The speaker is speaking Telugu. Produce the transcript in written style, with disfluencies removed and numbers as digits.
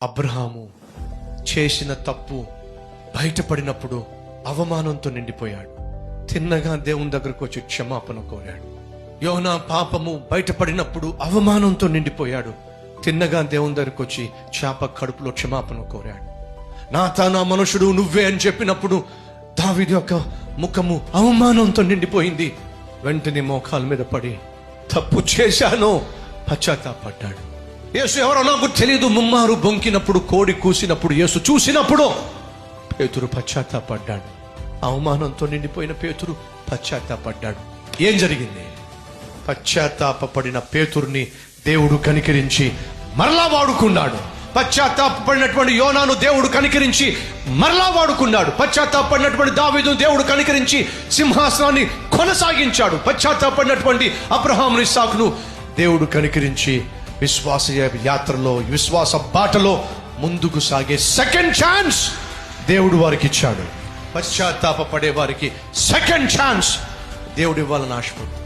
అబ్రహాము చేసిన తప్పు బయటపడినప్పుడు అవమానంతో నిండిపోయాడు. తిన్నగా దేవుని దగ్గరకు వచ్చి క్షమాపణ కోరాడు. యోనా పాపము బయటపడినప్పుడు అవమానంతో నిండిపోయాడు. తిన్నగా దేవుని దగ్గరకు వచ్చి చేప కడుపులో క్షమాపణ కోరాడు. నా మనుషుడు నువ్వే అని చెప్పినప్పుడు దావీదు యొక్క ముఖము అవమానంతో నిండిపోయింది. వెంటనే మోకాల మీద పడి తప్పు చేశాను పశ్చాత్తాపడ్డాడు. యేసు ఎవరో నాకు తెలియదు ముమ్మారు బొంకినప్పుడు, కోడి కూసినప్పుడు, యేసు చూసినప్పుడు పేతురు పశ్చాత్తాపడ్డాడు. అవమానంతో నిండిపోయిన పేతురు పశ్చాత్తాపడ్డాడు. ఏం జరిగింది? పశ్చాత్తాపడిన పేతురుని దేవుడు కనికరించి మరలా వాడుకున్నాడు. పశ్చాత్తాపడినటువంటి యోనాను దేవుడు కనికరించి మరలా వాడుకున్నాడు. పశ్చాత్తాపడినటువంటి దావీదును దేవుడు కనికరించి సింహాసనాన్ని కొనసాగించాడు. పశ్చాత్తాపడినటువంటి అబ్రహామును, ఇస్సాకును దేవుడు కనికరించి విశ్వాస యాత్రలో, విశ్వాస బాటలో ముందుకు సాగే సెకండ్ ఛాన్స్ దేవుడు వారికి ఇచ్చాడు. పశ్చాత్తాపడే వారికి సెకండ్ ఛాన్స్ దేవుడు ఇవ్వాలని ఆశపడు.